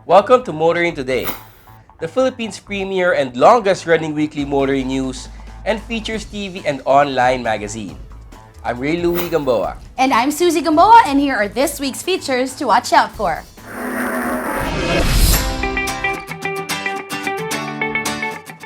Welcome to Motoring Today, the Philippines' premier and longest-running weekly motoring news and features TV and online magazine. I'm Ray Louie Gamboa. And I'm Susie Gamboa, and here are this week's features to watch out for.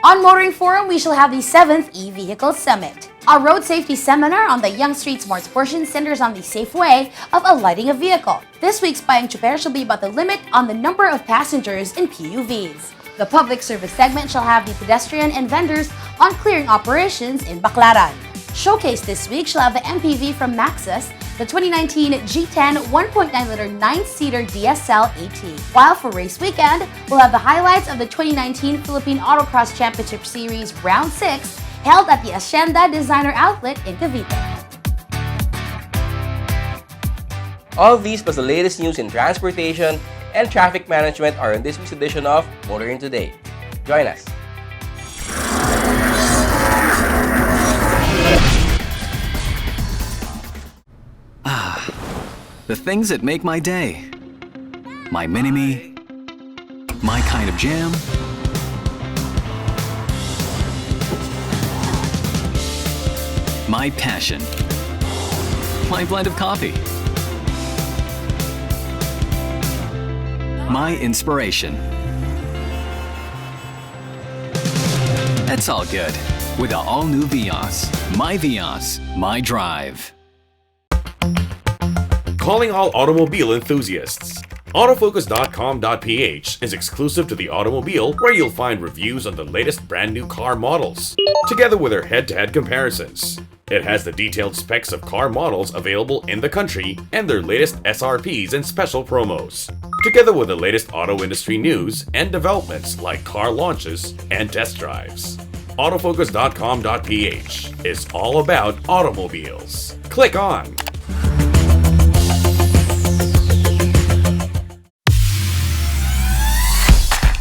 On Motoring Forum, we shall have the 7th e-Vehicle Summit. A road safety seminar on the Young Street Smarts portion centers on the safe way of alighting a vehicle. This week's Payang Chuper shall be about the limit on the number of passengers in PUVs. The public service segment shall have the pedestrian and vendors on clearing operations in Baclaran. Showcase this week shall have the MPV from Maxus, the 2019 G10 1.9-liter 9-seater DSL AT. While for race weekend, we'll have the highlights of the 2019 Philippine Autocross Championship Series Round 6 held at the Hacienda Designer Outlet in Cavite. All of these plus the latest news in transportation and traffic management are in this week's edition of Motoring Today. Join us. The things that make my day. My mini-me, my kind of jam, my passion, my blend of coffee, my inspiration. That's all good with the all-new Vios. My Vios, my drive. Calling all automobile enthusiasts. Autofocus.com.ph is exclusive to the automobile, where you'll find reviews on the latest brand new car models, together with their head-to-head comparisons. It has the detailed specs of car models available in the country and their latest SRPs and special promos, together with the latest auto industry news and developments like car launches and test drives. Autofocus.com.ph is all about automobiles. Click on.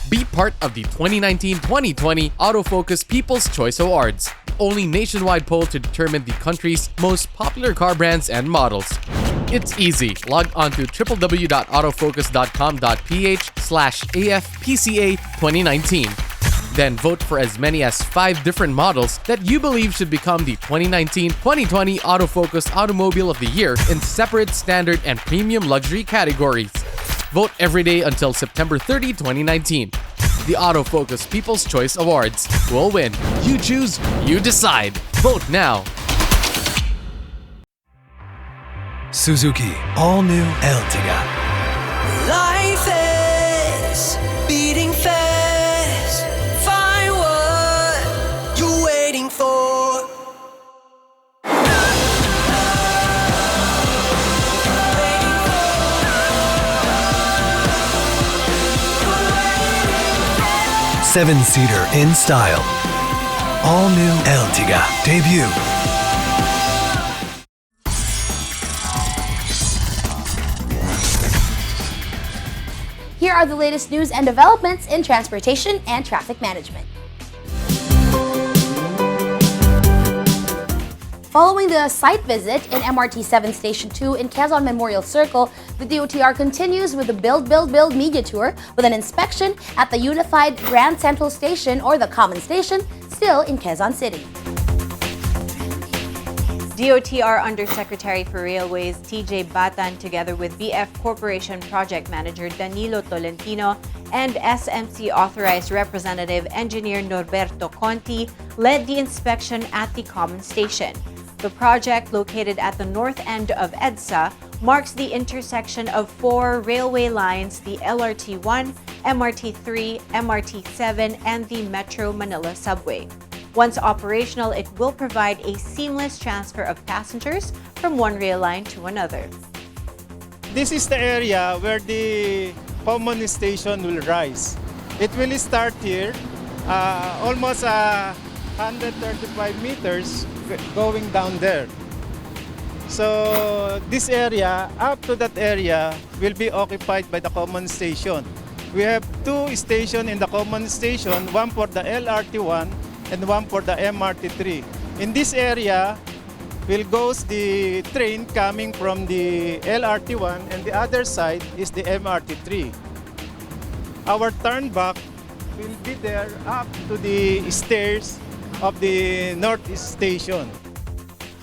Be part of the 2019-2020 Autofocus People's Choice Awards, the only nationwide poll to determine the country's most popular car brands and models. It's easy. Log on to www.autofocus.com.ph/AFPCA 2019. Then vote for as many as 5 different models that you believe should become the 2019-2020 Autofocus Automobile of the Year in separate standard and premium luxury categories. Vote every day until September 30, 2019. The Autofocus People's Choice Awards will win. You choose, you decide. Vote now. Suzuki All-New Ertiga. Life is beating fast. Find what you're waiting for. 7-seater in style. All-New Ertiga debut. Here are the latest news and developments in transportation and traffic management. Following the site visit in MRT 7 Station 2 in Quezon Memorial Circle, the DOTR continues with the Build Media Tour with an inspection at the Unified Grand Central Station or the Common Station, still in Quezon City. DOTR Undersecretary for Railways TJ Batan together with BF Corporation Project Manager Danilo Tolentino and SMC Authorized Representative Engineer Norberto Conti led the inspection at the Common Station. The project, located at the north end of EDSA, marks the intersection of 4 railway lines, the LRT-1, MRT-3, MRT-7, and the Metro Manila Subway. Once operational, it will provide a seamless transfer of passengers from one rail line to another. This is the area where the common station will rise. It will start here, almost 135 meters going down there. So this area, up to that area, will be occupied by the common station. We have two stations in the common station, one for the LRT1 and one for the MRT3. In this area will goes the train coming from the LRT1 and the other side is the MRT3. Our turnback will be there up to the stairs of the Northeast Station.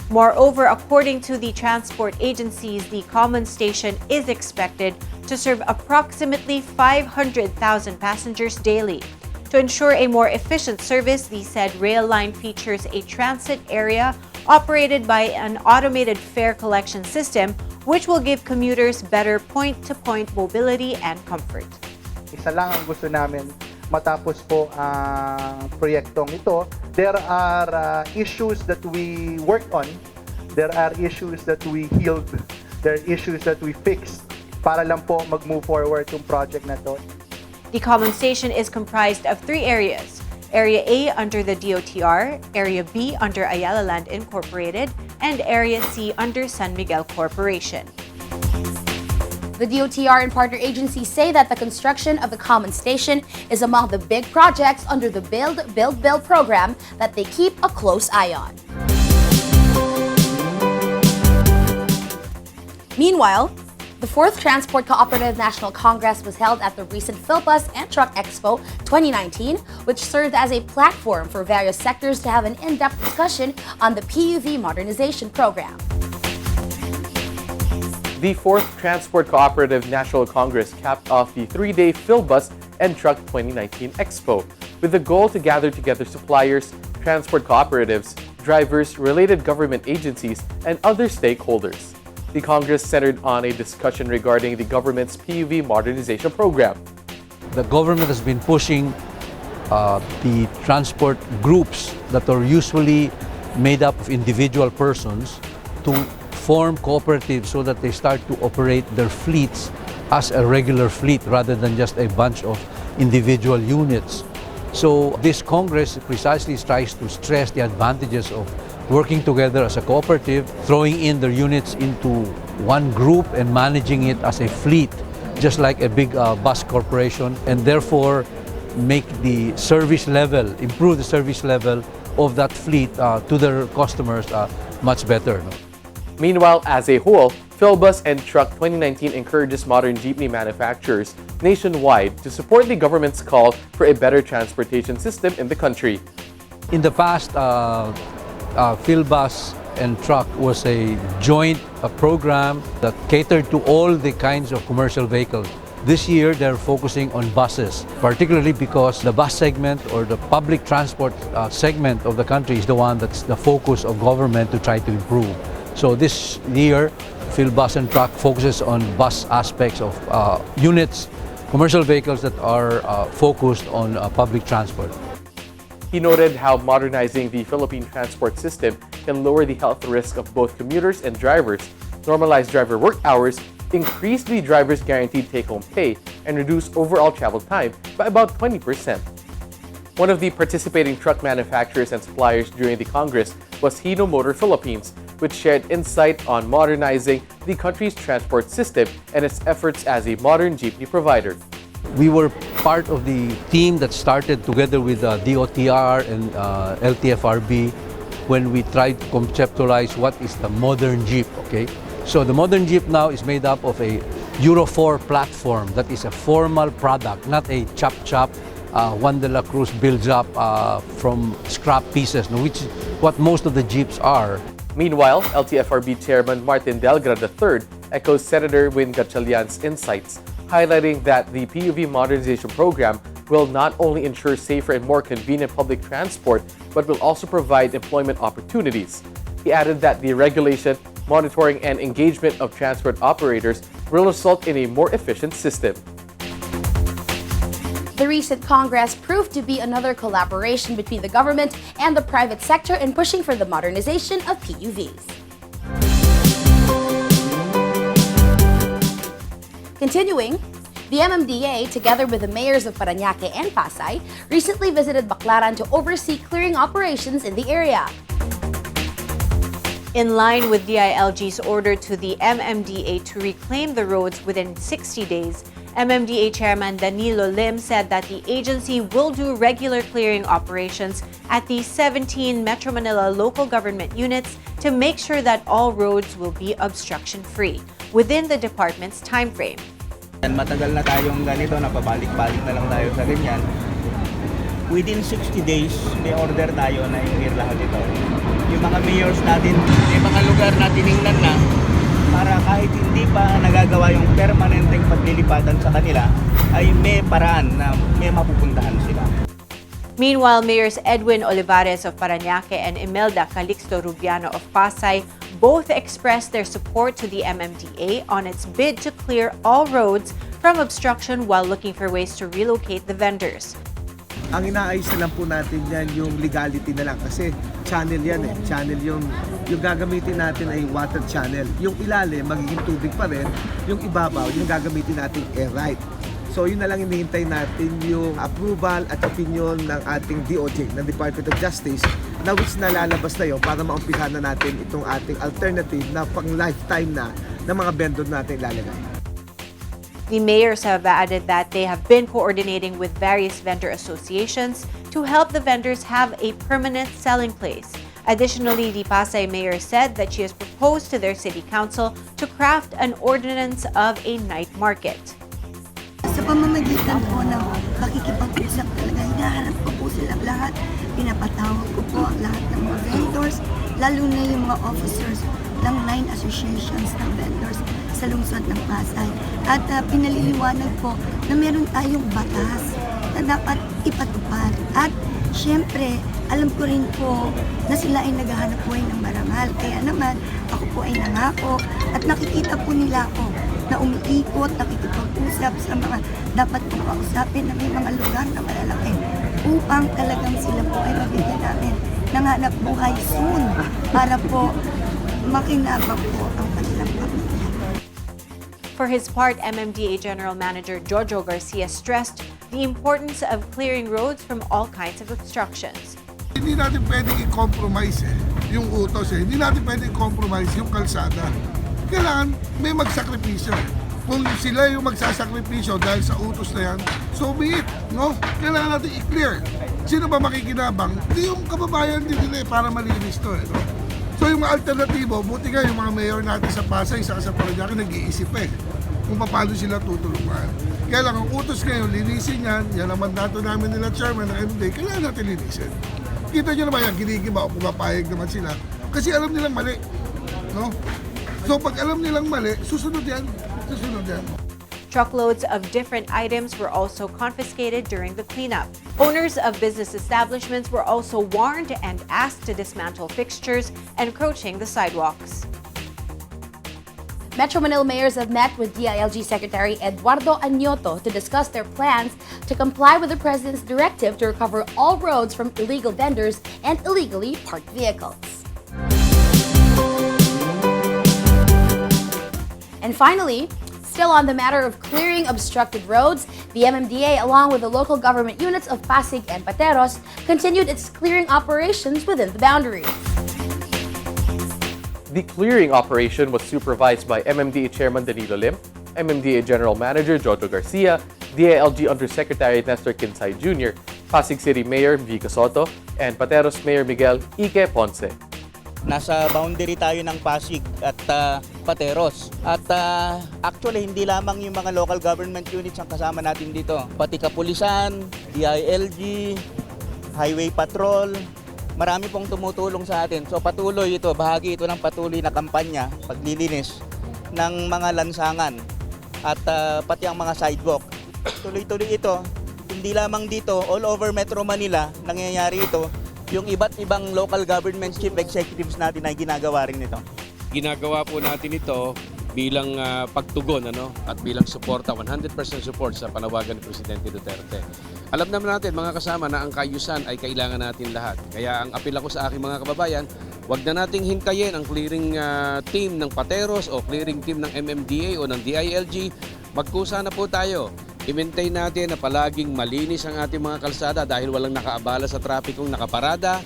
Moreover, according to the transport agencies, the common station is expected to serve approximately 500,000 passengers daily. To ensure a more efficient service, the said rail line features a transit area operated by an automated fare collection system, which will give commuters better point-to-point mobility and comfort. Isa lang ang gusto namin matapos po ang proyektong ito. There are issues that we worked on. There are issues that we healed. There are issues that we fixed para lang po mag-move forward yung project na to. The common station is comprised of 3 areas. Area A under the DOTR, Area B under Ayala Land Incorporated, and Area C under San Miguel Corporation. The DOTR and partner agencies say that the construction of the common station is among the big projects under the Build, Build, Build program that they keep a close eye on. Meanwhile, the 4th Transport Cooperative National Congress was held at the recent Philbus and Truck Expo 2019, which served as a platform for various sectors to have an in-depth discussion on the PUV modernization program. The 4th Transport Cooperative National Congress capped off the 3-day Philbus and Truck 2019 Expo with the goal to gather together suppliers, transport cooperatives, drivers, related government agencies, and other stakeholders. The Congress centered on a discussion regarding the government's PUV modernization program. The government has been pushing the transport groups that are usually made up of individual persons to form cooperatives so that they start to operate their fleets as a regular fleet rather than just a bunch of individual units. So this Congress precisely tries to stress the advantages of working together as a cooperative, throwing in their units into one group and managing it as a fleet, just like a big bus corporation, and therefore make the service level, improve the service level of that fleet to their customers much better. Meanwhile, as a whole, Philbus and Truck 2019 encourages modern jeepney manufacturers nationwide to support the government's call for a better transportation system in the country. In the past, Philbus and Truck was a joint program that catered to all the kinds of commercial vehicles. This year, they're focusing on buses, particularly because the bus segment or the public transport segment of the country is the one that's the focus of government to try to improve. So this year, Philbus and Truck focuses on bus aspects of units, commercial vehicles that are focused on public transport. He noted how modernizing the Philippine transport system can lower the health risk of both commuters and drivers, normalize driver work hours, increase the driver's guaranteed take-home pay, and reduce overall travel time by about 20%. One of the participating truck manufacturers and suppliers during the Congress was Hino Motor Philippines, which shared insight on modernizing the country's transport system and its efforts as a modern jeepney provider. We were part of the team that started together with DOTR and LTFRB when we tried to conceptualize what is the modern jeep, okay? So the modern jeep now is made up of a Euro 4 platform that is a formal product, not a chop-chop Juan de la Cruz builds up from scrap pieces, which is what most of the jeeps are. Meanwhile, LTFRB Chairman Martin Delgra III echoes Senator Win Gatchalian's insights, highlighting that the PUV modernization program will not only ensure safer and more convenient public transport, but will also provide employment opportunities. He added that the regulation, monitoring, and engagement of transport operators will result in a more efficient system. The The recent Congress proved to be another collaboration between the government and the private sector in pushing for the modernization of PUVs. Continuing, the MMDA, together with the mayors of Parañaque and Pasay, recently visited Baclaran to oversee clearing operations in the area. In line with DILG's order to the MMDA to reclaim the roads within 60 days, MMDA Chairman Danilo Lim said that the agency will do regular clearing operations at the 17 Metro Manila local government units to make sure that all roads will be obstruction-free within the department's timeframe. Matagal na tayong ganito, napabalik-balik na lang tayo sa ganyan. Within 60 days, may order tayo na i-clear lahat ito. Yung mga mayors natin, may mga lugar na tiningnan na para kahit hindi pa nagagawa yung permanenteng paglilipatan sa kanila, ay may paraan na may mapupuntahan sila. Meanwhile, Mayors Edwin Olivares of Parañaque and Imelda Calixto Rubiano of Pasay both expressed their support to the MMDA on its bid to clear all roads from obstruction while looking for ways to relocate the vendors. Ang inaayos na lang po natin yan yung legality na lang kasi channel yan eh. Channel yung gagamitin natin ay water channel. Yung ilalim magiging tubig pa rin, yung ibabaw yung gagamitin natin air right. So yun na lang hinihintay natin yung approval at opinion ng ating DOJ, ng Department of Justice, na which nalalabas na yun para maumpisa na natin itong ating alternative na pang lifetime na ng mga vendor natin ilalagay. The mayors have added that they have been coordinating with various vendor associations to help the vendors have a permanent selling place. Additionally, the Pasay mayor said that she has proposed to their city council to craft an ordinance of a night market. Sa pamamagitan po ng pakikipag-usap talaga, hinahanap ko po silang lahat. Pinapatawag ko po ang lahat ng mga vendors, lalo na yung mga officers ng 9 associations ng vendors sa lungsod ng Pasay. At pinaliliwanag po na meron tayong batas na dapat ipatupad. At syempre, alam ko rin po na sila ay naghahanap buhay ng marangal. Kaya naman, ako po ay nangako at nakikita po nila ako na umiikot, nakikipag-usap sa mga dapat pong kausapin na may mga lugar na malalaki upang talagang sila po ay mabigyan namin ng hanap buhay soon para po makinabang po ang kanilang pamilya. For his part, MMDA General Manager Jojo Garcia stressed the importance of clearing roads from all kinds of obstructions. Hindi natin pwedeng i-compromise yung utos Hindi natin pwedeng i-compromise yung kalsada. Kailangan may magsakripisyo. Kung sila yung magsasakripisyo dahil sa utos na yan, so be it, no? Kailangan natin i-clear. Sino ba makikinabang? Hindi yung kababayan din nila para malinis to no? So yung mga alternatibo, buti nga yung mga mayor natin sa Pasay, sa Parañaque, nag-iisip kung paano sila tutulungan. Kaya lang, ang utos ngayon, linisin yan ang mandato namin nila chairman ng MMDA, kailangan natin linisin. Kita nyo naman yan, ginigiba o pumapayag naman sila. Kasi alam nilang mali. No? So pag alam nilang mali, susunod yan. Susunod yan. Truckloads of different items were also confiscated during the cleanup. Owners of business establishments were also warned and asked to dismantle fixtures encroaching the sidewalks. Metro Manila mayors have met with DILG Secretary Eduardo Añoto to discuss their plans to comply with the President's directive to recover all roads from illegal vendors and illegally parked vehicles. And finally, still on the matter of clearing obstructed roads, the MMDA, along with the local government units of Pasig and Pateros, continued its clearing operations within the boundary. The clearing operation was supervised by MMDA Chairman Danilo Lim, MMDA General Manager Jojo Garcia, DILG Undersecretary Nestor Kinsay Jr., Pasig City Mayor Vico Soto, and Pateros Mayor Miguel Ike Ponce. Nasa boundary tayo ng Pasig at Pateros. At actually, hindi lamang yung mga local government units ang kasama natin dito. Pati kapulisan, DILG, Highway Patrol, marami pong tumutulong sa atin. So patuloy ito, bahagi ito ng patuloy na kampanya, paglilinis ng mga lansangan at pati ang mga sidewalk. Tuloy-tuloy ito, hindi lamang dito, all over Metro Manila nangyayari ito. Yung iba't ibang local government chief executives natin ay ginagawa rin nito. Ginagawa po natin ito bilang pagtugon at bilang suporta, 100% support sa panawagan ni Presidente Duterte. Alam naman natin mga kasama na ang kaayusan ay kailangan natin lahat. Kaya ang apel ako sa aking mga kababayan, huwag na nating hintayin ang clearing team ng Pateros o clearing team ng MMDA o ng DILG. Magkusa na po tayo. I-maintain natin na palaging malinis ang ating mga kalsada dahil walang nakaabala sa trapikong nakaparada.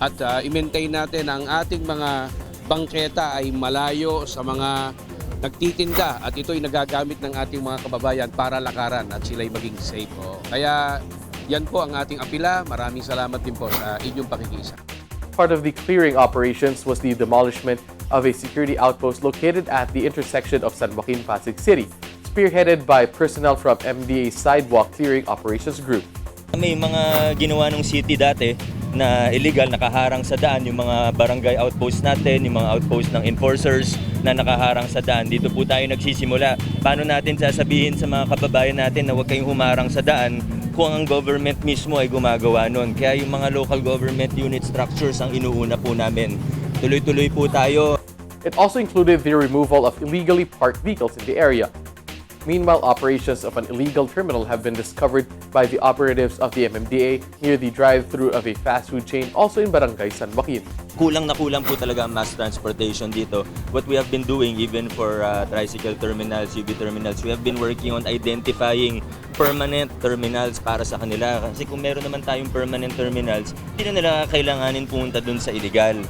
At i-maintain natin na ang ating mga bangketa ay malayo sa mga nagtitinda at ito'y nagagamit ng ating mga kababayan para lakaran at sila'y maging safe. Kaya yan po ang ating apila. Maraming salamat din po sa inyong pakikisa. Part of the clearing operations was the demolishment of a security outpost located at the intersection of San Joaquin, Pasig City, spearheaded by personnel from MDA's Sidewalk Clearing Operations Group. May mga ginawa ng city dati na illegal, nakaharang sa daan, yung mga barangay outpost natin, yung mga outpost ng enforcers na nakaharang sa daan. Dito po tayo nagsisimula. Paano natin sasabihin sa mga kababayan natin na huwag kayong humarang sa daan kung ang government mismo ay gumagawa nun? Kaya yung mga local government unit structures ang inuuna po namin. Tuloy-tuloy po tayo. It also included the removal of illegally parked vehicles in the area. Meanwhile, operations of an illegal terminal have been discovered by the operatives of the MMDA near the drive-thru of a fast food chain also in Barangay San Joaquin. Kulang na kulang po talaga ang mass transportation dito. What we have been doing even for tricycle terminals, UV terminals, we have been working on identifying permanent terminals para sa kanila. Kasi kung meron naman tayong permanent terminals, hindi na nila kailanganin pumunta dun sa illegal.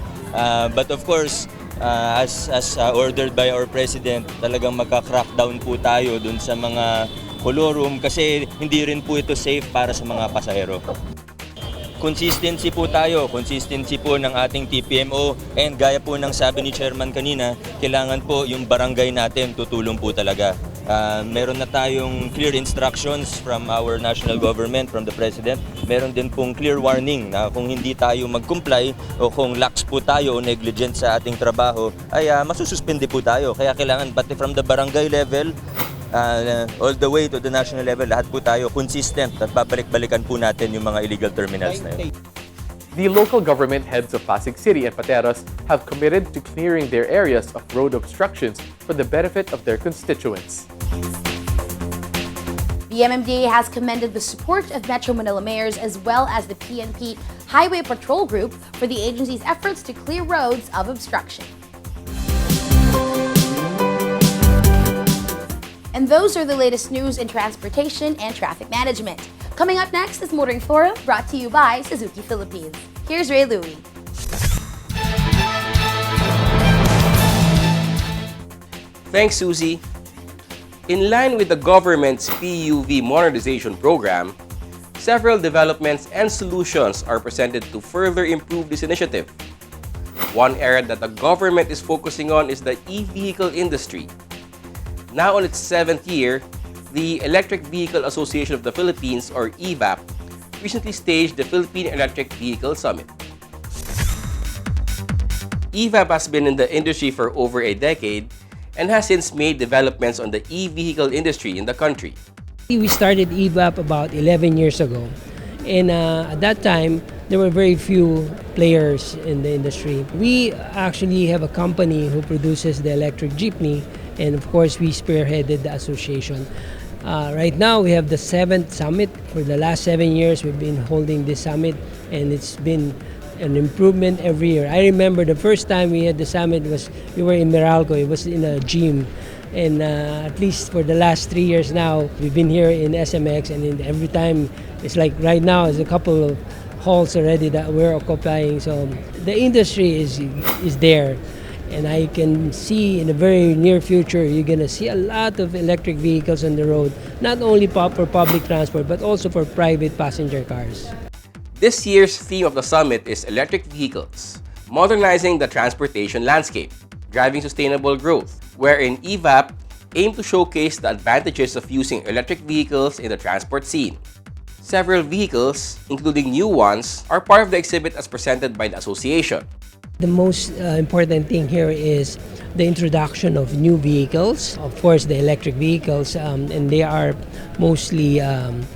But of course, as ordered by our President, talagang magka-crackdown po tayo dun sa mga colorum kasi hindi rin po ito safe para sa mga pasahero. Consistency po tayo, consistency po ng ating TPMO, and gaya po ng sabi ni Chairman kanina, kailangan po yung barangay natin tutulong po talaga. Meron na tayong clear instructions from our national government, from the President. Meron din pong clear warning na kung hindi tayo mag-comply o kung lax po tayo o negligent sa ating trabaho, ay masususpende po tayo. Kaya kailangan pati from the barangay level, all the way to the national level, lahat po tayo consistent at babalik-balikan po natin yung mga illegal terminals na yun. The local government heads of Pasig City and Pateros have committed to clearing their areas of road obstructions for the benefit of their constituents. The MMDA has commended the support of Metro Manila mayors as well as the PNP Highway Patrol Group for the agency's efforts to clear roads of obstruction. And those are the latest news in transportation and traffic management. Coming up next is Motoring Forum, brought to you by Suzuki Philippines. Here's Ray Louie. Thanks, Susie. In line with the government's PUV modernization program, several developments and solutions are presented to further improve this initiative. One area that the government is focusing on is the e-vehicle industry. Now on its 7th year, the Electric Vehicle Association of the Philippines, or EVAP, recently staged the Philippine Electric Vehicle Summit. EVAP has been in the industry for over a decade and has since made developments on the e-vehicle industry in the country. We started EVAP about 11 years ago, and at that time, there were very few players in the industry. We actually have a company who produces the electric jeepney, and of course, we spearheaded the association. Right now, we have the 7th summit. For the last 7 years, we've been holding this summit, and it's been an improvement every year. I remember the first time we had the summit we were in Meralco. It was in a gym, and at least for the last 3 years now, we've been here in SMX, and every time it's like right now, there's a couple of halls already that we're occupying. So the industry is there. And I can see in the very near future, you're going to see a lot of electric vehicles on the road, not only for public transport, but also for private passenger cars. This year's theme of the summit is electric vehicles, modernizing the transportation landscape, driving sustainable growth, wherein EVAP aimed to showcase the advantages of using electric vehicles in the transport scene. Several vehicles, including new ones, are part of the exhibit as presented by the association. The most important thing here is the introduction of new vehicles. Of course, the electric vehicles, and they are mostly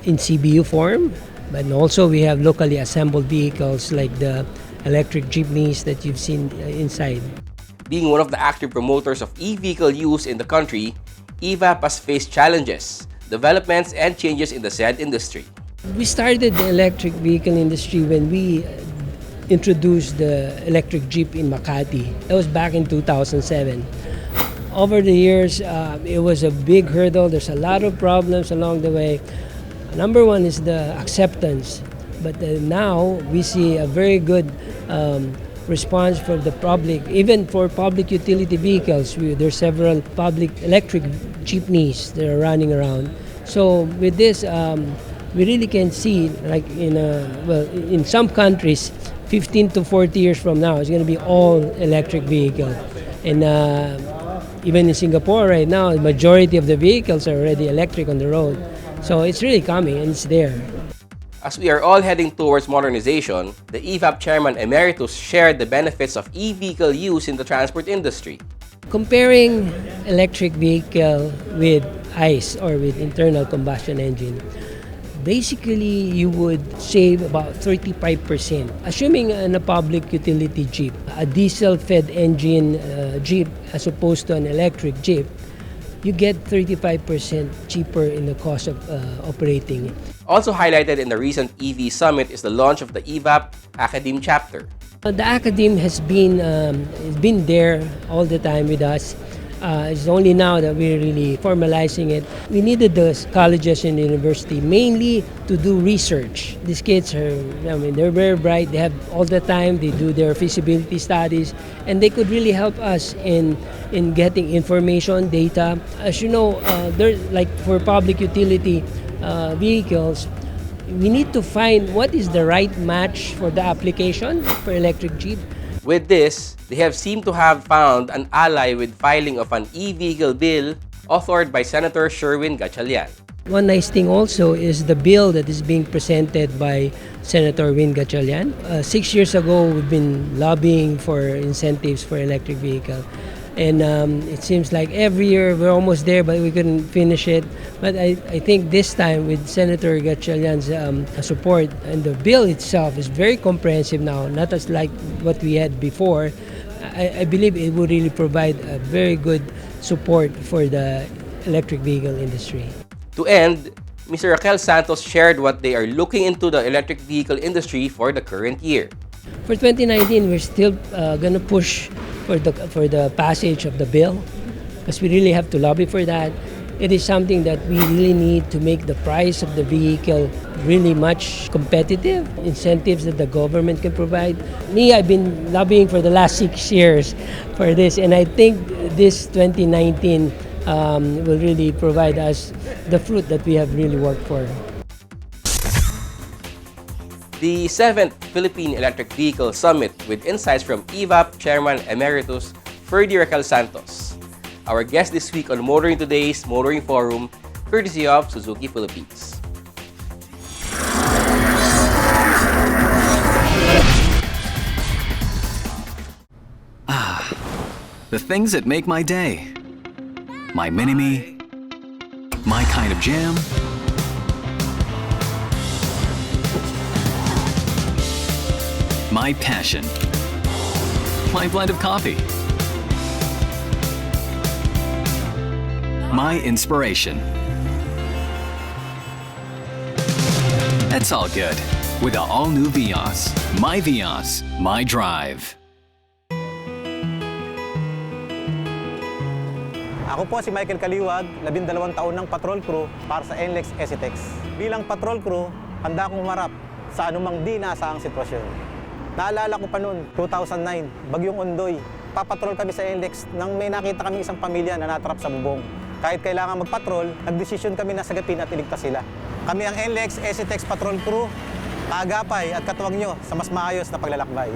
in CBU form. But also we have locally assembled vehicles like the electric jeepneys that you've seen inside. Being one of the active promoters of e-vehicle use in the country, EVAP has faced challenges, developments, and changes in the said industry. We started the electric vehicle industry when we introduced the electric Jeep in Makati. That was back in 2007. Over the years, it was a big hurdle. There's a lot of problems along the way. Number one is the acceptance. But now we see a very good response from the public, even for public utility vehicles. There's several public electric jeepneys that are running around. So with this, we really can see, like in some countries, 15 to 40 years from now, it's going to be all electric vehicle. And even in Singapore right now, the majority of the vehicles are already electric on the road. So it's really coming and it's there. As we are all heading towards modernization, the EVAP Chairman Emeritus shared the benefits of e-vehicle use in the transport industry. Comparing electric vehicle with ICE or with internal combustion engine, basically you would save about 35%. Assuming in a public utility Jeep, a diesel-fed engine Jeep as opposed to an electric Jeep, you get 35% cheaper in the cost of operating. Also highlighted in the recent EV Summit is the launch of the EVAP Academe chapter. The Academe has been there all the time with us. It's only now that we're really formalizing it. We needed the colleges and university mainly to do research. These kids they're very bright. They have all the time. They do their feasibility studies, and they could really help us in getting information, data. As you know, like for public utility vehicles, we need to find what is the right match for the application for electric Jeep. With this, they have seemed to have found an ally with filing of an e-vehicle bill authored by Senator Sherwin Gatchalian. One nice thing also is the bill that is being presented by Senator Win Gatchalian. 6 years ago, we've been lobbying for incentives for electric vehicle. And it seems like every year we're almost there, but we couldn't finish it. But I think this time with Senator Gatchalian's support, and the bill itself is very comprehensive now, not as like what we had before. I believe it would really provide a very good support for the electric vehicle industry. To end, Mr. Raquel Santos shared what they are looking into the electric vehicle industry for the current year. For 2019, we're still going to push for the passage of the bill, because we really have to lobby for that. It is something that we really need to make the price of the vehicle really much competitive, incentives that the government can provide. I've been lobbying for the last 6 years for this, and I think this 2019 will really provide us the fruit that we have really worked for. The 7th Philippine Electric Vehicle Summit with insights from EVAP Chairman Emeritus Ferdy Raquel Santos. Our guest this week on Motoring Today's Motoring Forum, courtesy of Suzuki Philippines. The things that make my day. My mini-me, my kind of jam, my passion, my blend of coffee, my inspiration. That's all good with the all-new Vios. My Vios, my drive. Ako po si Michael Kaliwag, 12 taon ng patrol crew para sa NLEX ECTEX. Bilang patrol crew, handa akong humarap sa anumang di naasahang sitwasyon. Naalala ko pa noon, 2009, Bagyong Ondoy. Papatrol kami sa NLEX nang may nakita kami isang pamilya na natrap sa bubong. Kahit kailangan magpatrol, nagdesisyon kami na sagapin at iligtas sila. Kami ang NLEX ECTEX Patrol Crew, kaagapay at katuwang nyo sa mas maayos na paglalakbay.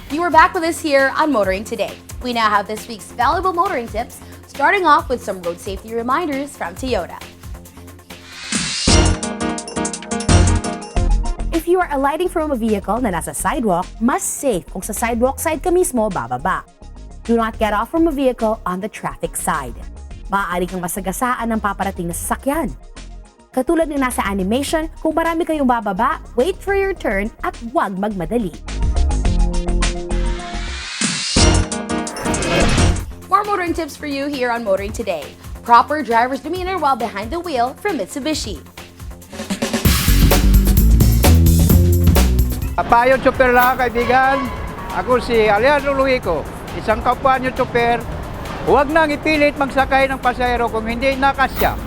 You are back with us here on Motoring Today. We now have this week's valuable motoring tips, starting off with some road safety reminders from Toyota. If you are alighting from a vehicle na nasa sidewalk, mas safe kung sa sidewalk side ka mismo bababa. Do not get off from a vehicle on the traffic side. Maaari kang masagasaan ng paparating na sasakyan. Katulad ng nasa animation, kung marami kayong bababa, wait for your turn at huwag magmadali. More motoring tips for you here on Motoring Today. Proper driver's demeanor while behind the wheel from Mitsubishi. Payong tsuper lang, kaibigan. Ako si Alejandro Luico, isang kapwa niyo tsuper. Huwag nang ipilit magsakay ng pasahero kung hindi nakasya.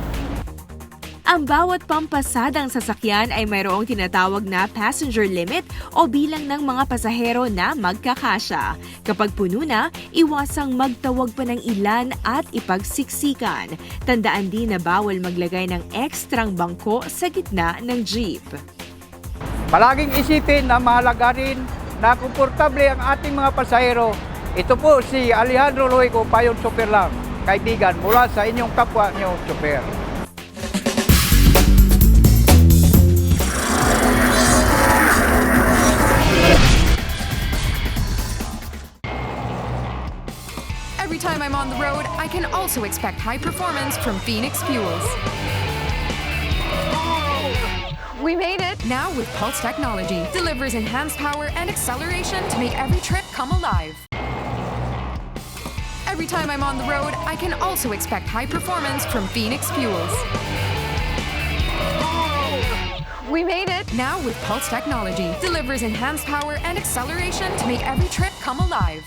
Ang bawat pampasadang sasakyan ay mayroong tinatawag na passenger limit o bilang ng mga pasahero na magkakasya. Kapag puno na, iwasang magtawag pa ng ilan at ipagsiksikan. Tandaan din na bawal maglagay ng ekstrang bangko sa gitna ng jeep. Palaging isipin na mahalaga rin na komportable ang ating mga pasahero. Ito po si Alejandro Luico, payong tsuper lang, kaibigan mula sa inyong kapwa niyo tsuper. Every time I'm on the road, I can also expect high performance from Phoenix Fuels. We made it! Now with Pulse technology, delivers enhanced power and acceleration to make every trip come alive. Every time I'm on the road, I can also expect high performance from Phoenix Fuels. We made it! Now with Pulse technology, delivers enhanced power and acceleration to make every trip come alive.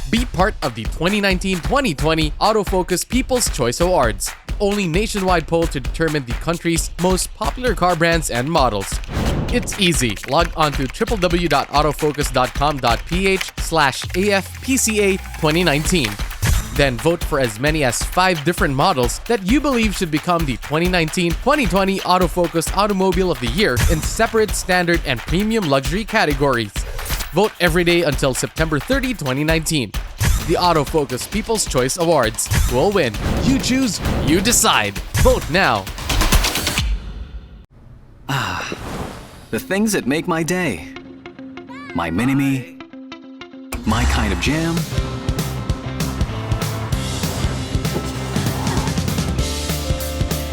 Be part of the 2019-2020 Autofocus People's Choice Awards, the only nationwide poll to determine the country's most popular car brands and models. It's easy. Log on to www.autofocus.com.ph/AFPCA 2019. Then vote for as many as 5 different models that you believe should become the 2019-2020 Autofocus Automobile of the Year in separate standard and premium luxury categories. Vote every day until September 30, 2019. The Autofocus People's Choice Awards will win. You choose, you decide. Vote now. The things that make my day. My mini-me. My kind of jam.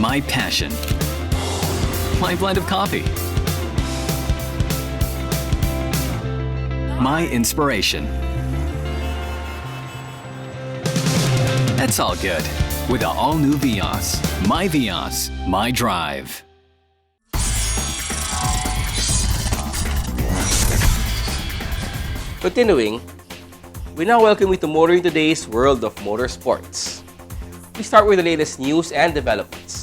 My passion. My blend of coffee. My inspiration. That's all good with the all-new Vios. My Vios, my drive. Continuing, we now welcome you to Motoring Today's World of Motorsports. We start with the latest news and developments.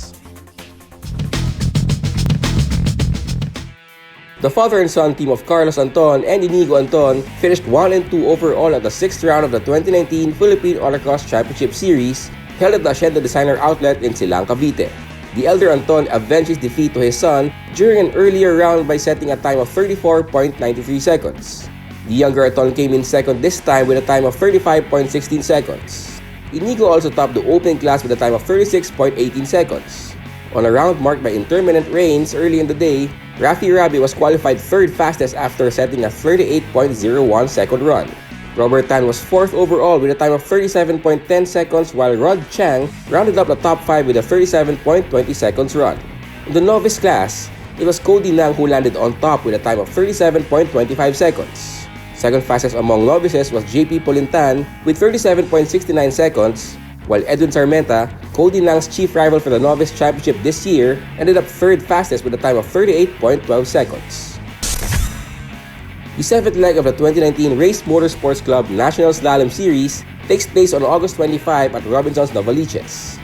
The father and son team of Carlos Anton and Inigo Anton finished 1 and 2 overall at the 6th round of the 2019 Philippine Autocross Championship Series held at the Hacienda Designer Outlet in Silang, Cavite. The elder Anton avenged his defeat to his son during an earlier round by setting a time of 34.93 seconds. The younger Anton came in second this time with a time of 35.16 seconds. Inigo also topped the opening class with a time of 36.18 seconds. On a round marked by intermittent rains early in the day, Rafi Rabi was qualified third fastest after setting a 38.01 second run. Robert Tan was fourth overall with a time of 37.10 seconds, while Rod Chang rounded up the top 5 with a 37.20 seconds run. In the novice class, it was Cody Nang who landed on top with a time of 37.25 seconds. Second fastest among novices was JP Polintan with 37.69 seconds, while Edwin Sarmenta, Cody Nang's chief rival for the Novice Championship this year, ended up third fastest with a time of 38.12 seconds. The 7th leg of the 2019 Race Motorsports Club National Slalom Series takes place on August 25 at Robinsons Novaliches.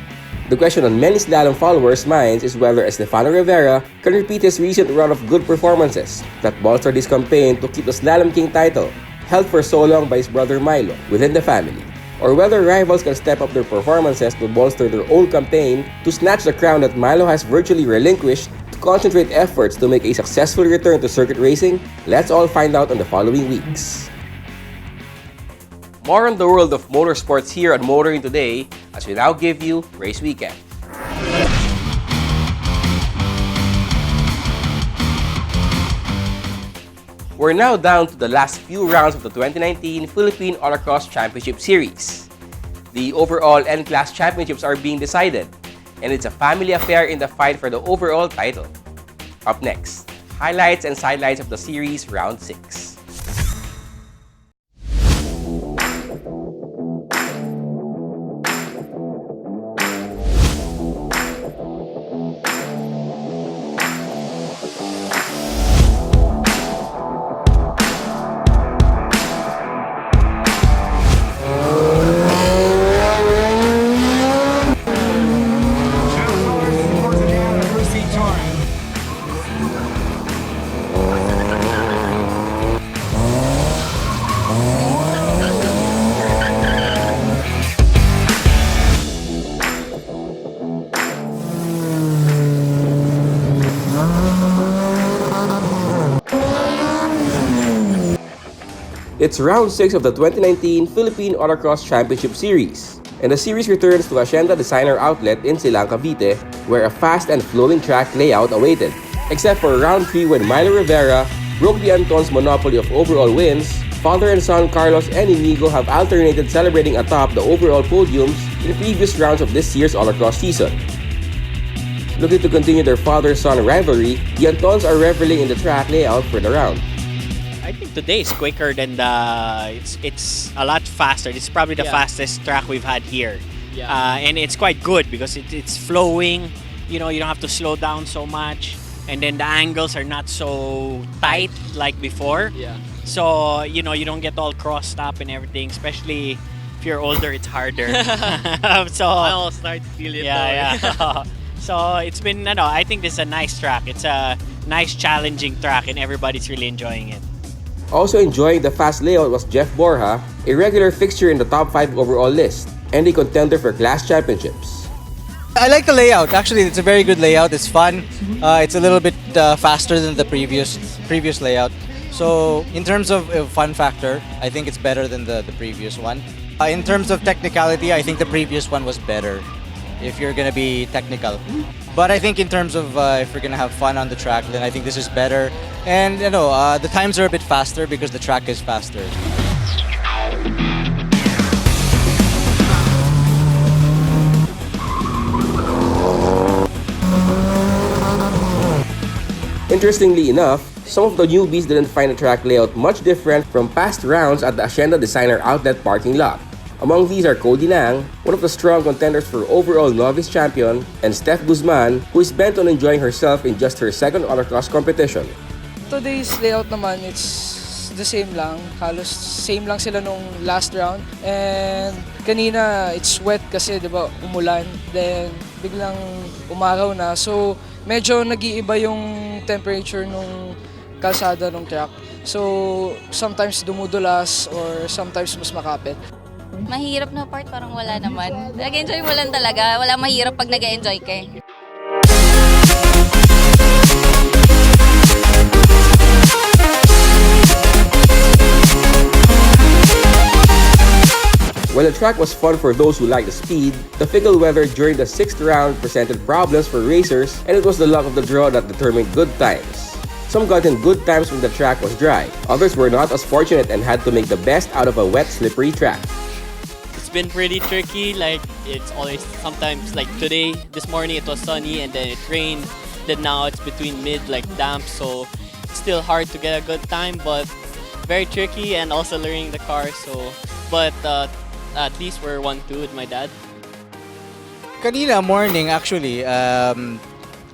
The question on many slalom followers' minds is whether Estefano Rivera can repeat his recent run of good performances that bolstered his campaign to keep the Slalom King title, held for so long by his brother Milo, within the family. or whether rivals can step up their performances to bolster their own campaign to snatch the crown that Milo has virtually relinquished to concentrate efforts to make a successful return to circuit racing? Let's all find out in the following weeks. More on the world of motorsports here on Motoring Today as we now give you Race Weekend. We're now down to the last few rounds of the 2019 Philippine Autocross Championship Series. The overall N-Class Championships are being decided, and it's a family affair in the fight for the overall title. Up next, highlights and sidelights of the series Round 6. It's round 6 of the 2019 Philippine Autocross Championship Series, and the series returns to Hacienda Designer Outlet in Silang, Cavite, where a fast and flowing track layout awaited. Except for round 3 when Milo Rivera broke the Anton's monopoly of overall wins, father and son Carlos and Inigo have alternated celebrating atop the overall podiums in previous rounds of this year's Autocross season. Looking to continue their father-son rivalry, the Antons are reveling in the track layout for the round. I think today is quicker than it's a lot faster. It's probably the fastest track we've had here. And it's quite good because it's flowing. You know, you don't have to slow down so much. And then the angles are not so tight like before. So, you know, you don't get all crossed up and everything, especially if you're older, it's harder. So I'll start to feel it. So it's been, I think this is a nice track. It's a nice challenging track and everybody's really enjoying it. Also enjoying the fast layout was Jeff Borja, a regular fixture in the top 5 overall list, and a contender for class championships. I like the layout. Actually, it's a very good layout. It's fun. It's a little bit faster than the previous layout. So in terms of fun factor, I think it's better than the previous one. In terms of technicality, I think the previous one was better, if you're gonna be technical. But I think in terms of if we're gonna have fun on the track, then I think this is better. And the times are a bit faster because the track is faster. Interestingly enough, some of the newbies didn't find the track layout much different from past rounds at the Hacienda Designer Outlet parking lot. Among these are Cody Nang, one of the strong contenders for overall novice champion, and Steph Guzman, who is bent on enjoying herself in just her second autocross competition. Today's layout naman, it's the same lang. Halos same lang sila nung last round. And kanina, it's wet kasi, di ba, umulan. Then, biglang umaraw na. So, medyo nag-iiba yung temperature nung kalsada ng track. So, sometimes dumudulas or sometimes mas makapit. Mahirap na part, parang wala naman. Nag-enjoy mo lang talaga. Wala mahirap pag nag-enjoy ka eh. While the track was fun for those who like the speed, the fickle weather during the 6th round presented problems for racers, and it was the luck of the draw that determined good times. Some got in good times when the track was dry. Others were not as fortunate and had to make the best out of a wet, slippery track. It's been pretty tricky. Like, it's always sometimes, like today, this morning it was sunny and then it rained. Then now it's between mid, like damp, so it's still hard to get a good time, but very tricky and also learning the car. So, but at least we're 1-2 with my dad. Kanina morning actually,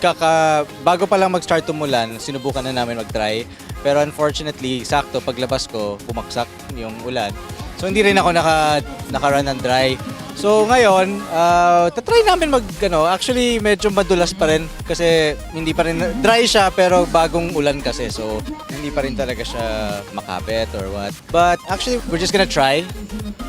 bago pa lang mag-start tumulan, sinubukan na namin mag-try. Pero unfortunately, sakto paglabas ko, pumaksak yung ulan. So hindi rin ako naka-run and dry. So ngayon, tatry namin actually medyo madulas pa rin kasi hindi pa rin, dry siya pero bagong ulan kasi. So hindi pa rin talaga siya makapit or what. But actually, we're just gonna try.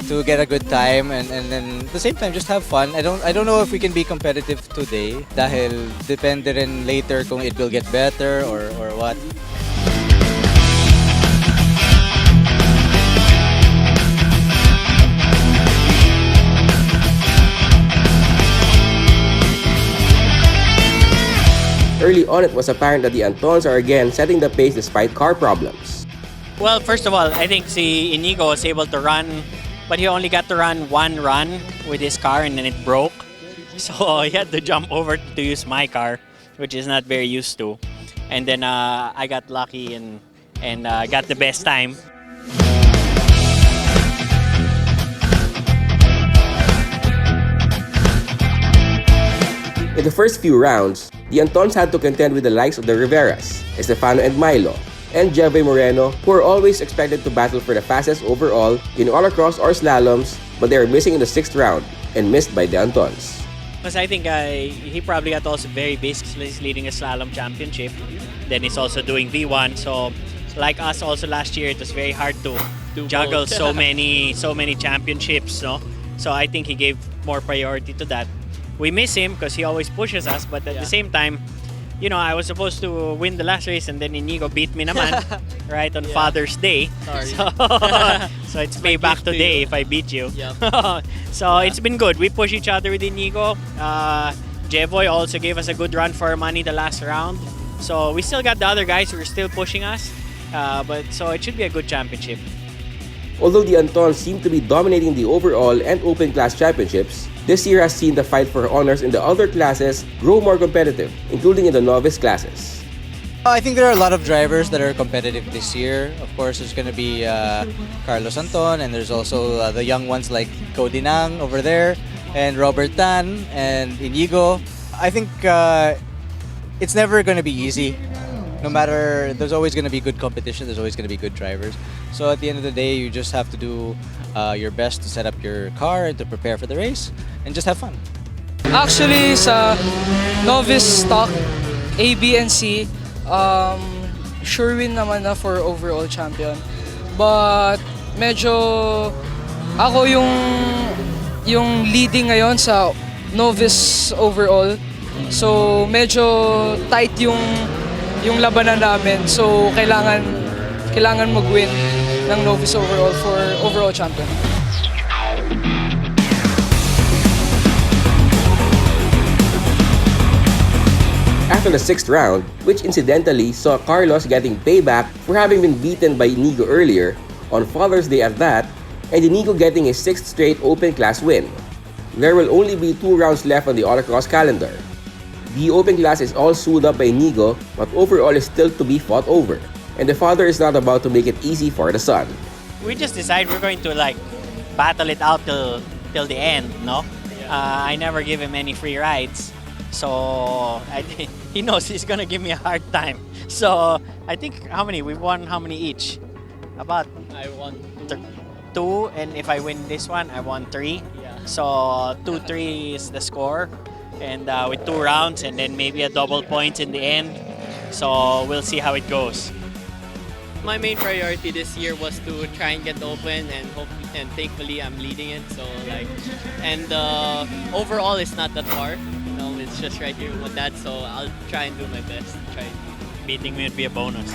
to get a good time and then at the same time just have fun. I don't know if we can be competitive today dahil depende rin later kung it will get better or what. Early on, it was apparent that the Antons are again setting the pace despite car problems. Well, first of all, I think si Inigo was able to run, but he only got to run one run with his car and then it broke. So he had to jump over to use my car, which is not very used to. And then I got lucky and got the best time. In the first few rounds, the Antons had to contend with the likes of the Riveras, Estefano and Milo, and Jeve Moreno, who are always expected to battle for the fastest overall in autocross or slaloms, but they are missing in the 6th round and missed by the Antons. Because I think he probably got also very basic. He's leading a slalom championship. Then he's also doing V1. So like us also last year, it was very hard to juggle so many championships. No? So I think he gave more priority to that. We miss him because he always pushes us, but at the same time, you know, I was supposed to win the last race and then Inigo beat me naman, right, on Father's Day. Sorry. So it's payback today if I beat you. Yep. So it's been good. We push each other with Inigo. Jevoy also gave us a good run for our money the last round. So we still got the other guys who are still pushing us. But so it should be a good championship. Although the Antons seem to be dominating the overall and open class championships, this year has seen the fight for honors in the other classes grow more competitive, including in the novice classes. I think there are a lot of drivers that are competitive this year. Of course, there's going to be Carlos Anton, and there's also the young ones like Cody Nang over there, and Robert Tan, and Inigo. I think it's never going to be easy. No matter, there's always going to be good competition, there's always going to be good drivers. So at the end of the day, you just have to do your best to set up your car and to prepare for the race and just have fun. Actually, sa novice stock, A, B, and C, sure win naman na for overall champion. But medyo ako yung leading ngayon sa novice overall. So medyo tight yung labanan namin. So kailangan mag-win ng novice overall for overall champion. After the 6th round, which incidentally saw Carlos getting payback for having been beaten by Inigo earlier, on Father's Day at that, and Inigo getting his 6th straight open class win. There will only be 2 rounds left on the autocross calendar. The open class is all sued up by Inigo, but overall is still to be fought over, and the father is not about to make it easy for the son. We just decided we're going to like battle it out till the end, no? I never give him any free rides, so he knows he's gonna give me a hard time. So I think we've won how many each? About I won 2, and if I win this one, I won 3. Yeah. So 2-3 is the score, and with 2 rounds, and then maybe a double point in the end. So we'll see how it goes. My main priority this year was to try and get open, and thankfully I'm leading it. So overall it's not that far. You know, it's just right here with my dad. So I'll try and do my best. Beating me would be a bonus.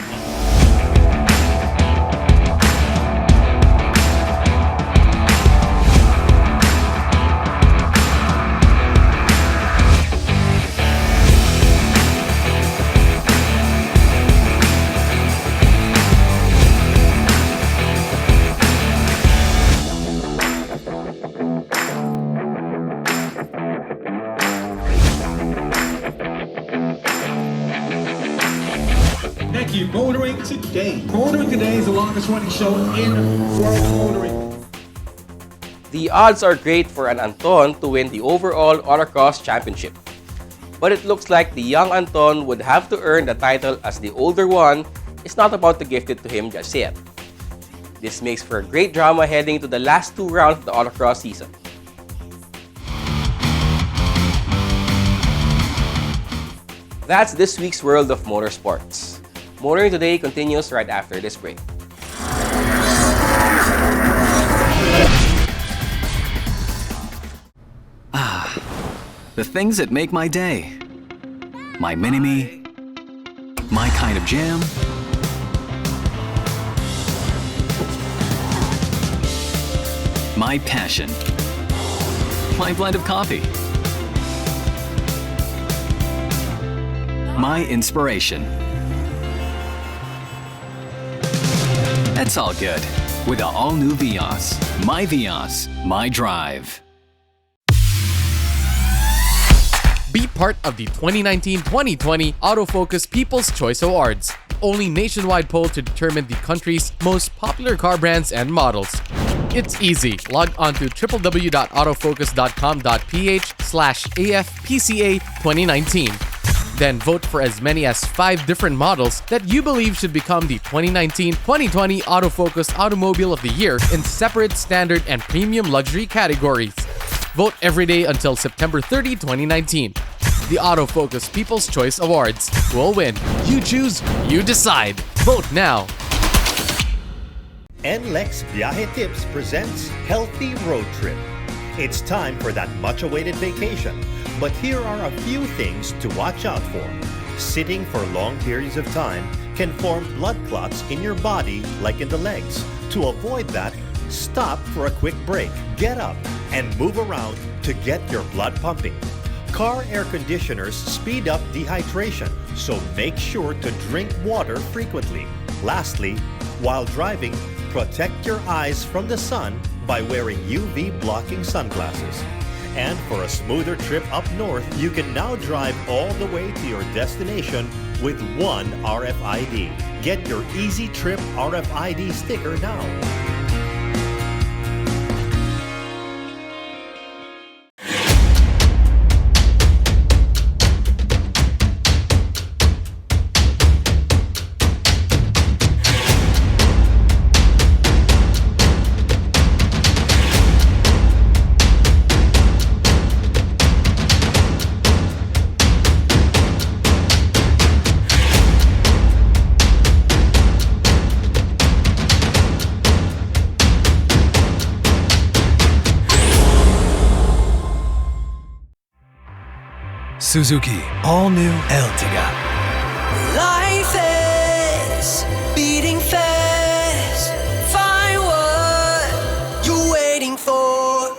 Thank you. Motoring Today. Motoring Today is the longest running show in world motoring. The odds are great for an Anton to win the overall autocross championship. But it looks like the young Anton would have to earn the title, as the older one is not about to gift it to him just yet. This makes for great drama heading to the last 2 rounds of the autocross season. That's this week's World of Motorsports. Motoring Today continues right after this break. The things that make my day. My mini-me. My kind of jam. My passion. My blend of coffee. My inspiration. That's all good with the all-new Vios. My Vios, my drive. Be part of the 2019-2020 Autofocus People's Choice Awards, only nationwide poll to determine the country's most popular car brands and models. It's easy. Log on to www.autofocus.com.ph/AFPCA 2019. Then vote for as many as 5 different models that you believe should become the 2019-2020 Autofocus Automobile of the Year in separate standard and premium luxury categories. Vote every day until September 30, 2019. The Autofocus People's Choice Awards will win. You choose, you decide. Vote now. NLEX Viaje Tips presents Healthy Road Trip. It's time for that much-awaited vacation, but here are a few things to watch out for. Sitting for long periods of time can form blood clots in your body, like in the legs. To avoid that, stop for a quick break, get up, and move around to get your blood pumping. Car air conditioners speed up dehydration, so make sure to drink water frequently. Lastly, while driving, protect your eyes from the sun by wearing UV blocking sunglasses. And for a smoother trip up north, you can now drive all the way to your destination with one RFID. Get your Easy Trip RFID sticker now. Suzuki all-new Ertiga. Life is beating fast. Find what you're waiting for.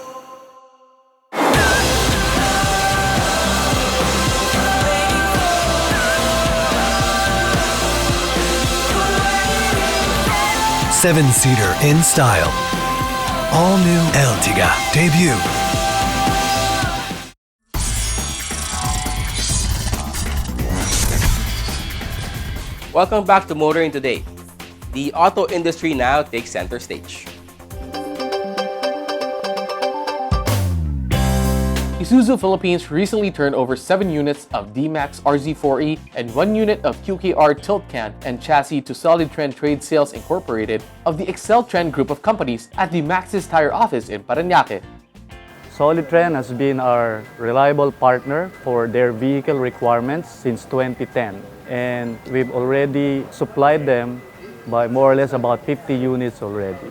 Seven-seater in style. All-new Ertiga debut. Welcome back to Motoring Today. The auto industry now takes center stage. Isuzu Philippines recently turned over 7 units of D-Max RZ4E and 1 unit of QKR tilt can and chassis to Solid Trend Trade Sales Incorporated of the Excel Trend group of companies at the Maxxis Tire office in Parañaque. Solid Trend has been our reliable partner for their vehicle requirements since 2010. And we've already supplied them by more or less about 50 units already.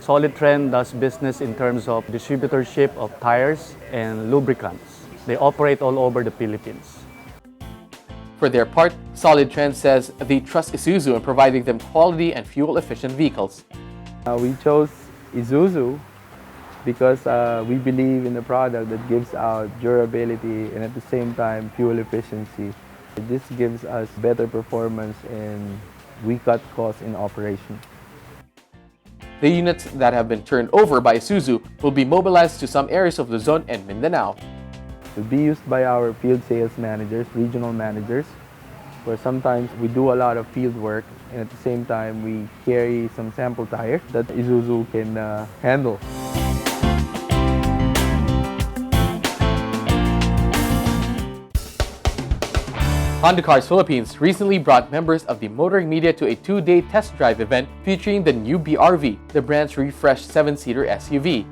Solid Trend does business in terms of distributorship of tires and lubricants. They operate all over the Philippines. For their part, Solid Trend says they trust Isuzu in providing them quality and fuel-efficient vehicles. We chose Isuzu because we believe in a product that gives out durability and at the same time fuel efficiency. This gives us better performance and we cut costs in operation. The units that have been turned over by Isuzu will be mobilized to some areas of Luzon and Mindanao. It will be used by our field sales managers, regional managers, where sometimes we do a lot of field work and at the same time we carry some sample tires that Isuzu can handle. Honda Cars Philippines recently brought members of the motoring media to a 2-day test drive event featuring the new BRV, the brand's refreshed 7-seater SUV.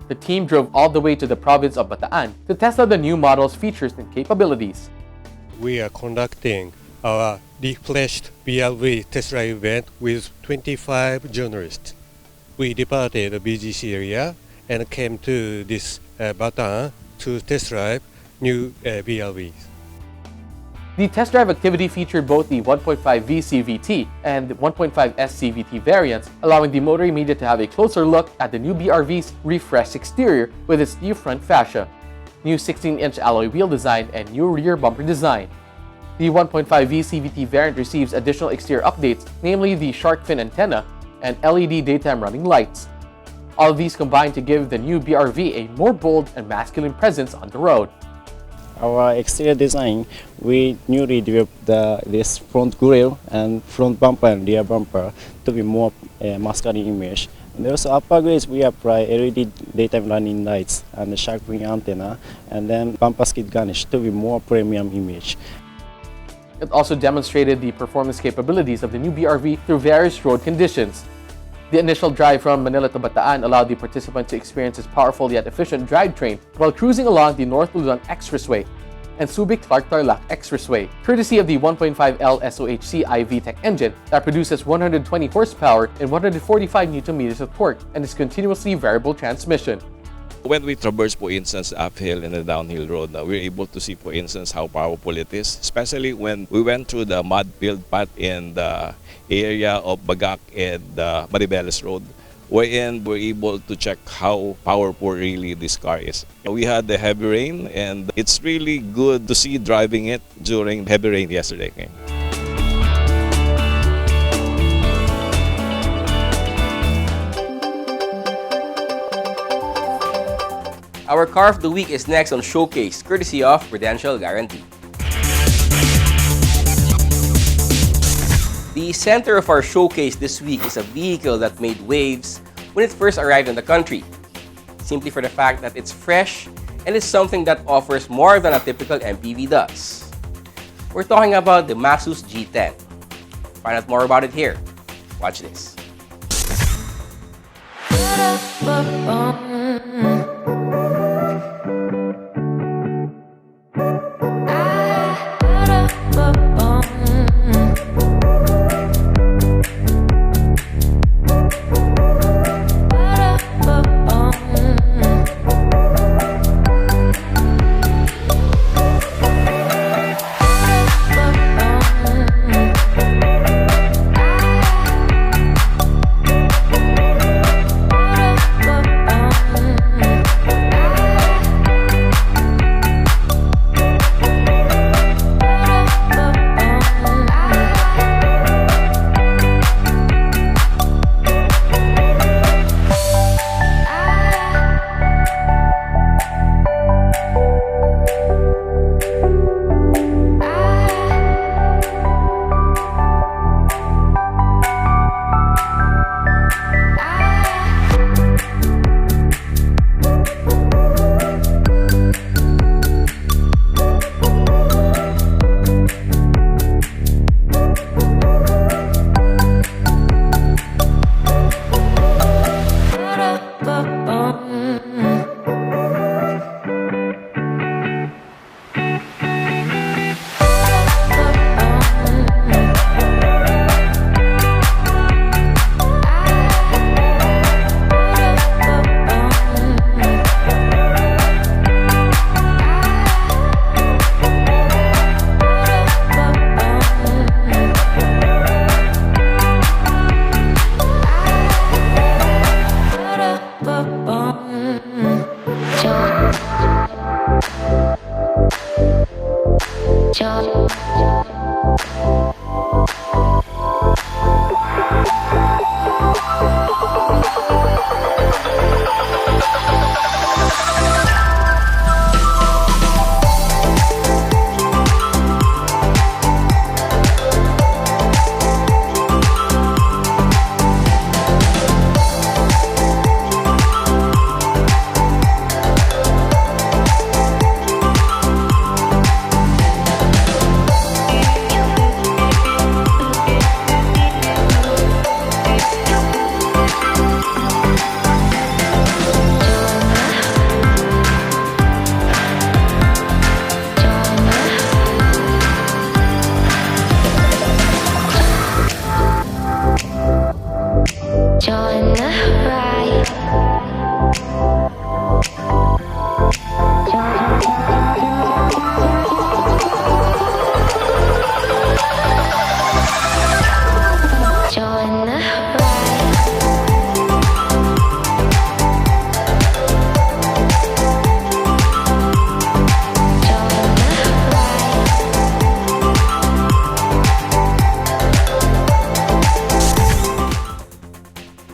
The team drove all the way to the province of Bataan to test out the new model's features and capabilities. We are conducting our refreshed BRV test drive event with 25 journalists. We departed the BGC area and came to this Bataan to test drive new BLVs. The test drive activity featured both the 1.5V CVT and the 1.5S CVT variants, allowing the motor media to have a closer look at the new BRV's refreshed exterior with its new front fascia, new 16-inch alloy wheel design, and new rear bumper design. The 1.5V CVT variant receives additional exterior updates, namely the shark fin antenna and LED daytime running lights. All of these combine to give the new BRV a more bold and masculine presence on the road. Our exterior design, we newly developed this front grille and front bumper and rear bumper to be more masculine image. And also upper grades, we apply LED daytime running lights and the shark fin antenna, and then bumper skid garnish to be more premium image. It also demonstrated the performance capabilities of the new BRV through various road conditions. The initial drive from Manila to Bataan allowed the participant to experience its powerful yet efficient drivetrain while cruising along the North Luzon Expressway and Subic-Clark-Tarlac Expressway, courtesy of the 1.5L SOHC iVTEC engine that produces 120 horsepower and 145 Nm of torque and its continuously variable transmission. When we traverse, for instance, uphill and the downhill road, we're able to see, for instance, how powerful it is, especially when we went through the mud-filled path in the area of Bagak and Maribeles Road, wherein we're able to check how powerful really this car is. We had the heavy rain, and it's really good to see driving it during heavy rain yesterday. Our car of the week is next on Showcase, courtesy of Prudential Guarantee. The center of our showcase this week is a vehicle that made waves when it first arrived in the country, simply for the fact that it's fresh and is something that offers more than a typical MPV does. We're talking about the Maxus G10. Find out more about it here. Watch this.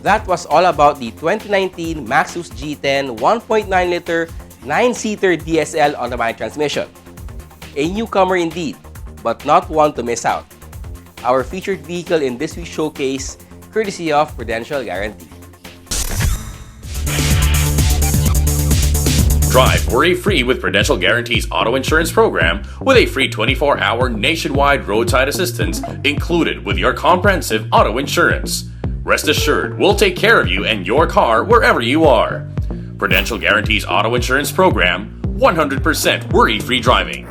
That was all about the 2019 Maxus G10 1.9-liter 9-seater DSL automatic transmission. A newcomer indeed, but not one to miss out. Our featured vehicle in this week's showcase, courtesy of Prudential Guarantee. Drive worry-free with Prudential Guarantee's auto insurance program with a free 24-hour nationwide roadside assistance included with your comprehensive auto insurance. Rest assured, we'll take care of you and your car wherever you are. Prudential Guarantee's auto insurance program, 100% worry-free driving.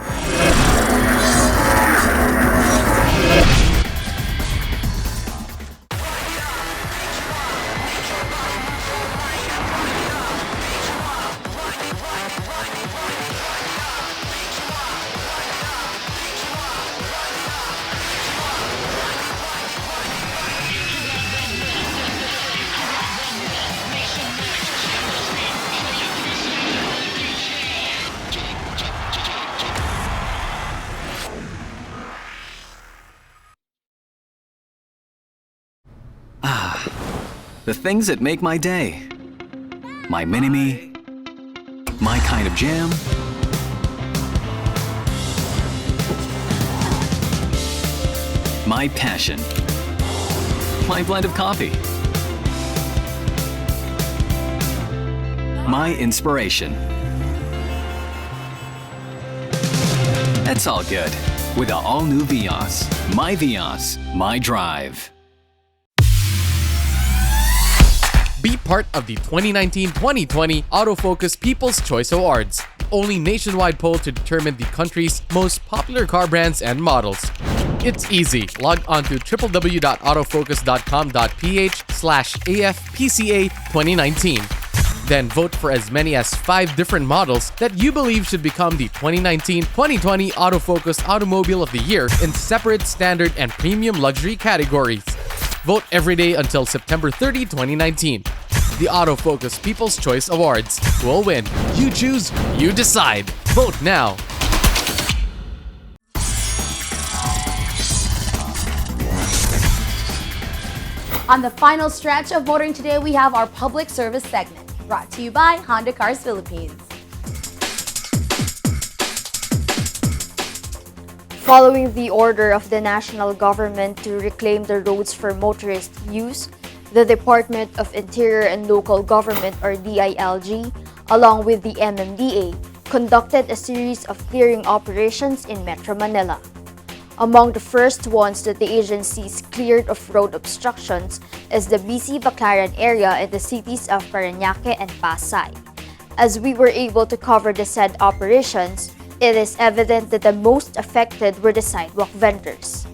The things that make my day. My mini-me. My kind of jam. My passion. My blend of coffee. My inspiration. That's all good with the all-new Vios. My Vios, my drive. Be part of the 2019-2020 Autofocus People's Choice Awards, the only nationwide poll to determine the country's most popular car brands and models. It's easy. Log on to www.autofocus.com.ph/AFPCA 2019. Then vote for as many as 5 different models that you believe should become the 2019-2020 Autofocus Automobile of the Year in separate standard and premium luxury categories. Vote every day until September 30, 2019. The Autofocus People's Choice Awards will win. You choose, you decide. Vote now. On the final stretch of Motoring Today, we have our public service segment, brought to you by Honda Cars Philippines. Following the order of the national government to reclaim the roads for motorist use, the Department of Interior and Local Government, or DILG, along with the MMDA, conducted a series of clearing operations in Metro Manila. Among the first ones that the agencies cleared of road obstructions is the BC Baclaran area in the cities of Parañaque and Pasay. As we were able to cover the said operations, it is evident that the most affected were the sidewalk vendors.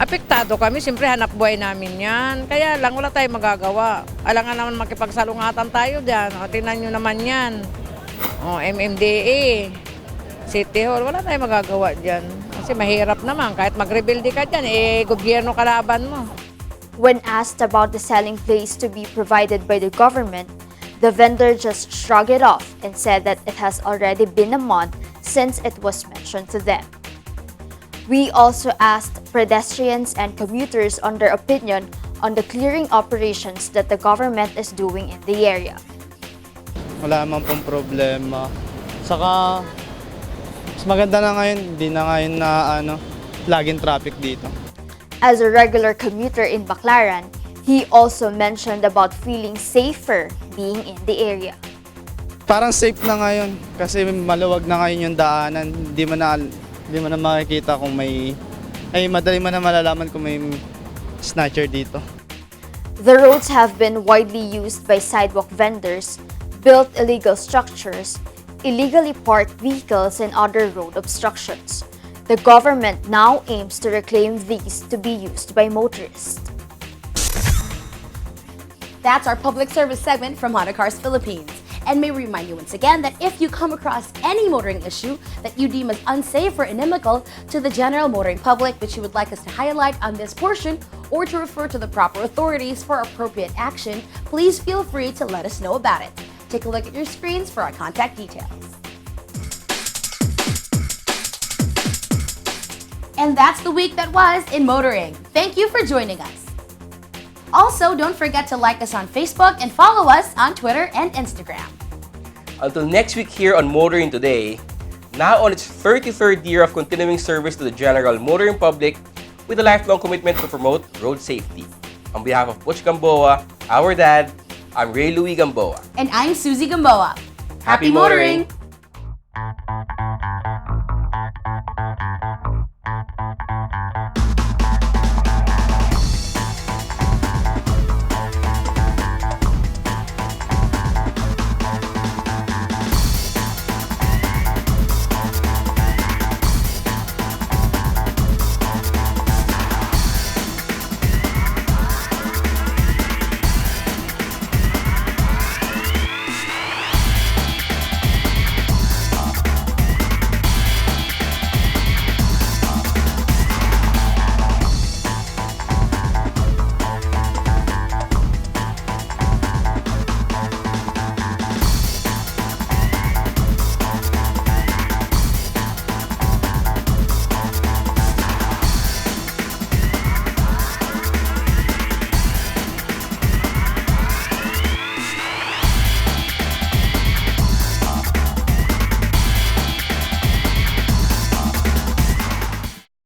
Apektado kami, siyempre hanap buhay namin yan. Kaya lang wala tayong magagawa. Alangan naman makipagsalungatan tayo dyan. O, tingnan nyo naman yan. O, MMDA, City Hall, wala tayong magagawa dyan. Kasi mahirap naman, kahit mag-rebuild ka dyan, gobyerno kalaban mo. When asked about the selling place to be provided by the government, the vendor just shrugged it off and said that it has already been a month since it was mentioned to them. We also asked pedestrians and commuters on their opinion on the clearing operations that the government is doing in the area. Wala man pong problema. Saka, mas maganda na ngayon, di na ngayon na laging traffic dito. As a regular commuter in Baclaran, he also mentioned about feeling safer being in the area. Parang safe na ngayon kasi maluwag na ngayon yung daanan. Hindi mo na makikita kung madali mo na malalaman kung may snatcher dito. The roads have been widely used by sidewalk vendors, built illegal structures, illegally parked vehicles, and other road obstructions. The government now aims to reclaim these to be used by motorists. That's our public service segment from Honda Cars Philippines. And may remind you once again that if you come across any motoring issue that you deem as unsafe or inimical to the general motoring public, which you would like us to highlight on this portion or to refer to the proper authorities for appropriate action, please feel free to let us know about it. Take a look at your screens for our contact details. And that's the week that was in motoring. Thank you for joining us. Also, don't forget to like us on Facebook and follow us on Twitter and Instagram. Until next week here on Motoring Today, now on its 33rd year of continuing service to the general motoring public with a lifelong commitment to promote road safety. On behalf of Butch Gamboa, our dad, I'm Ray Louie Gamboa. And I'm Susie Gamboa. Happy motoring!